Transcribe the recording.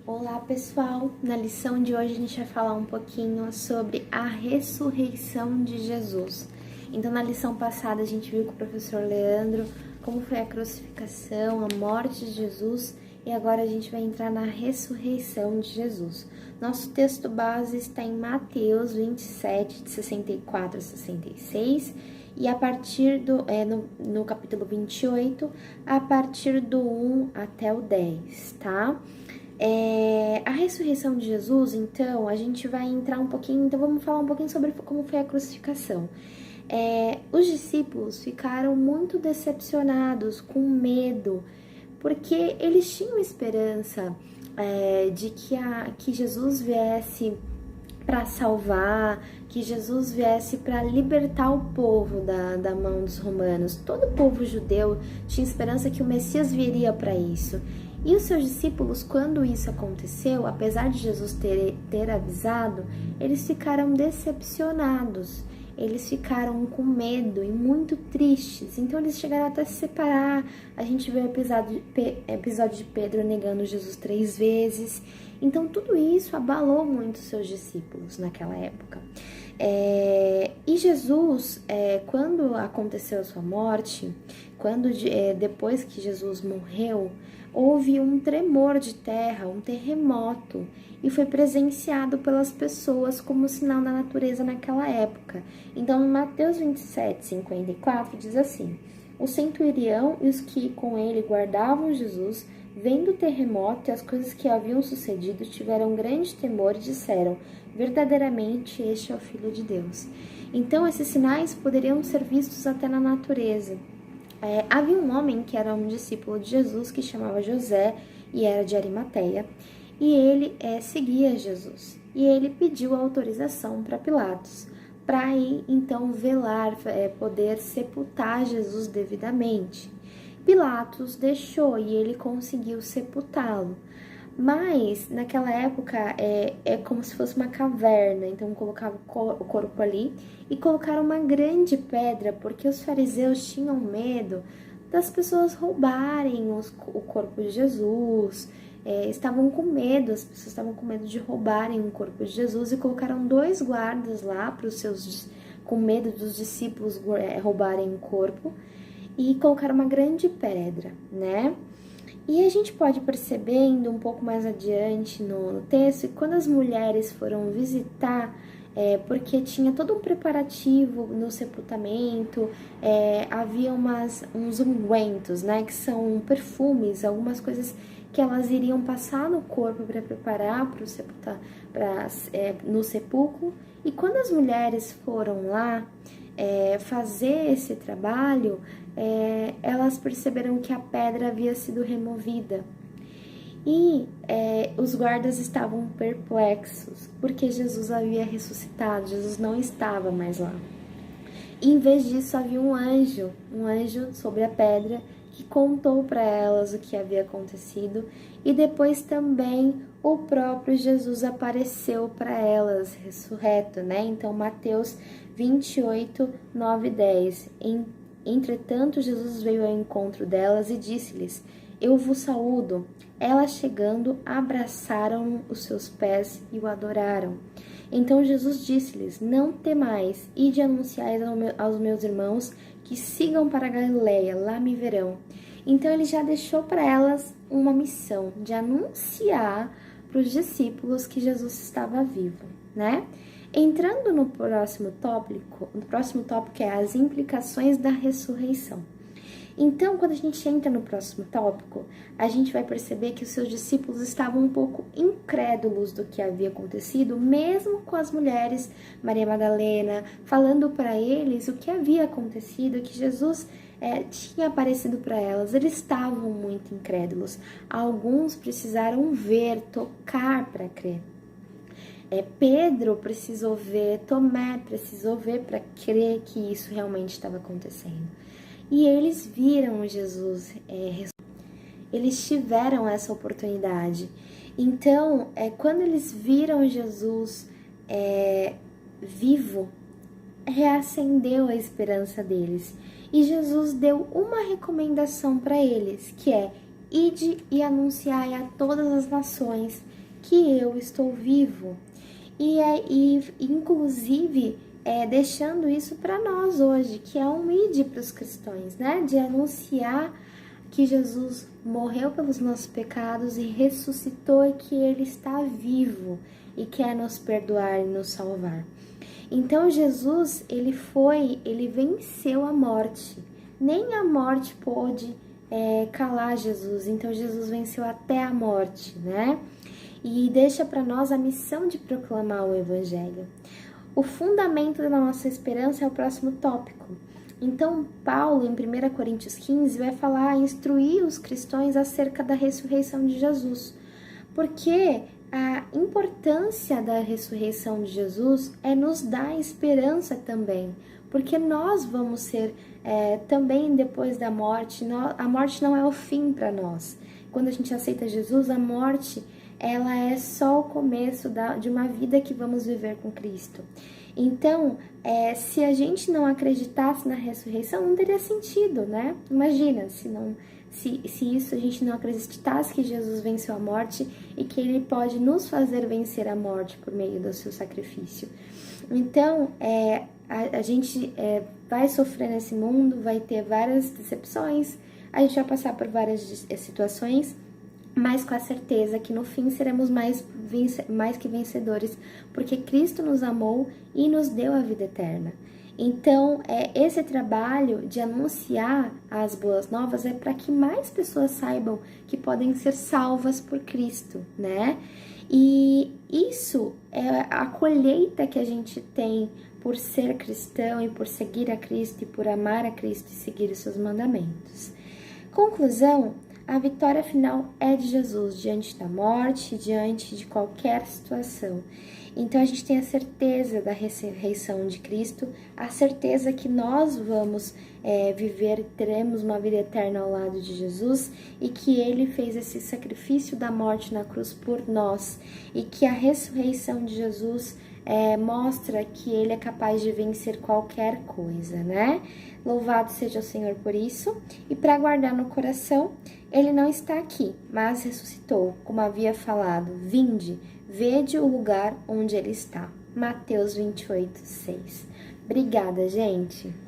Olá pessoal, na lição de hoje a gente vai falar um pouquinho sobre a ressurreição de Jesus. Então na lição passada a gente viu com o professor Leandro como foi a crucificação, a morte de Jesus e agora a gente vai entrar na ressurreição de Jesus. Nosso texto base está em Mateus 27, de 64 a 66 e a partir no capítulo 28, a partir do 1 até o 10, tá? A ressurreição de Jesus, então, a gente vai entrar um pouquinho, então vamos falar um pouquinho sobre como foi a crucificação. Os discípulos ficaram muito decepcionados, com medo, porque eles tinham esperança de que Jesus viesse para salvar, que Jesus viesse para libertar o povo da mão dos romanos. Todo o povo judeu tinha esperança que o Messias viria para isso. E os seus discípulos, quando isso aconteceu, apesar de Jesus ter avisado, eles ficaram decepcionados, eles ficaram com medo e muito tristes. Então eles chegaram até a se separar. A gente vê o episódio de Pedro negando Jesus 3 vezes. Então tudo isso abalou muito seus discípulos naquela época. E Jesus, quando aconteceu a sua morte, depois que Jesus morreu, houve um tremor de terra, um terremoto, e foi presenciado pelas pessoas como sinal da natureza naquela época. Então, em Mateus 27, 54, diz assim: o centurião e os que com ele guardavam Jesus, vendo o terremoto e as coisas que haviam sucedido, tiveram grande temor e disseram: verdadeiramente este é o Filho de Deus. Então, esses sinais poderiam ser vistos até na natureza. Havia um homem que era um discípulo de Jesus, que chamava José, e era de Arimateia, e ele seguia Jesus. E ele pediu autorização para Pilatos, para ir então velar, poder sepultar Jesus devidamente. Pilatos deixou e ele conseguiu sepultá-lo. Mas, naquela época, é como se fosse uma caverna, então colocavam o corpo ali e colocaram uma grande pedra, porque os fariseus tinham medo das pessoas roubarem o corpo de Jesus, estavam com medo, as pessoas estavam com medo de roubarem o corpo de Jesus e colocaram 2 guardas lá, com medo dos discípulos roubarem o corpo, e colocaram uma grande pedra, né? E a gente pode perceber, indo um pouco mais adiante no texto, que quando as mulheres foram visitar, porque tinha todo um preparativo no sepultamento, havia uns ungüentos, né, que são perfumes, algumas coisas que elas iriam passar no corpo para preparar no sepulcro. E quando as mulheres foram lá fazer esse trabalho, elas perceberam que a pedra havia sido removida. E os guardas estavam perplexos, porque Jesus havia ressuscitado, Jesus não estava mais lá. E, em vez disso, havia um anjo sobre a pedra, que contou para elas o que havia acontecido, e depois também o próprio Jesus apareceu para elas, ressurreto, né? Então, Mateus 28, 9 e 10. Entretanto, Jesus veio ao encontro delas e disse-lhes: eu vos saúdo. Elas, chegando, abraçaram os seus pés e o adoraram. Então Jesus disse-lhes: não temais, ide anunciai aos meus irmãos que sigam para a Galileia, lá me verão. Então ele já deixou para elas uma missão de anunciar para os discípulos que Jesus estava vivo, né? Entrando no próximo tópico é as implicações da ressurreição. Então, quando a gente entra no próximo tópico, a gente vai perceber que os seus discípulos estavam um pouco incrédulos do que havia acontecido, mesmo com as mulheres, Maria Madalena, falando para eles o que havia acontecido, que Jesus tinha aparecido para elas. Eles estavam muito incrédulos. Alguns precisaram ver, tocar para crer. Pedro precisou ver, Tomé precisou ver para crer que isso realmente estava acontecendo. E eles viram Jesus, eles tiveram essa oportunidade. Então, quando eles viram Jesus vivo, reacendeu a esperança deles. E Jesus deu uma recomendação para eles, que é: ide e anunciai a todas as nações que eu estou vivo. Inclusive, deixando isso para nós hoje, que é um ide para os cristãos, né? De anunciar que Jesus morreu pelos nossos pecados e ressuscitou e que Ele está vivo e quer nos perdoar e nos salvar. Então Jesus, ele venceu a morte. Nem a morte pôde calar Jesus. Então Jesus venceu até a morte, né? E deixa para nós a missão de proclamar o Evangelho. O fundamento da nossa esperança é o próximo tópico. Então, Paulo, em 1 Coríntios 15, vai falar, instruir os cristãos acerca da ressurreição de Jesus. Porque a importância da ressurreição de Jesus é nos dar esperança também. Porque nós vamos ser também depois da morte, a morte não é o fim para nós. Quando a gente aceita Jesus, a morte ela é só o começo de uma vida que vamos viver com Cristo. Então, se a gente não acreditasse na ressurreição, não teria sentido, né? Imagina, se isso a gente não acreditasse que Jesus venceu a morte e que Ele pode nos fazer vencer a morte por meio do seu sacrifício. Então, a gente vai sofrer nesse mundo, vai ter várias decepções, a gente vai passar por várias situações, mas com a certeza que no fim seremos mais que vencedores, porque Cristo nos amou e nos deu a vida eterna. Então, esse trabalho de anunciar as boas novas é para que mais pessoas saibam que podem ser salvas por Cristo, né? E isso é a colheita que a gente tem por ser cristão e por seguir a Cristo e por amar a Cristo e seguir os seus mandamentos. Conclusão, a vitória final é de Jesus diante da morte, diante de qualquer situação. Então a gente tem a certeza da ressurreição de Cristo, a certeza que nós vamos teremos uma vida eterna ao lado de Jesus e que Ele fez esse sacrifício da morte na cruz por nós e que a ressurreição de Jesus mostra que Ele é capaz de vencer qualquer coisa, né? Louvado seja o Senhor por isso. E para guardar no coração, Ele não está aqui, mas ressuscitou, como havia falado. Vinde, vede o lugar onde Ele está. Mateus 28, 6. Obrigada, gente!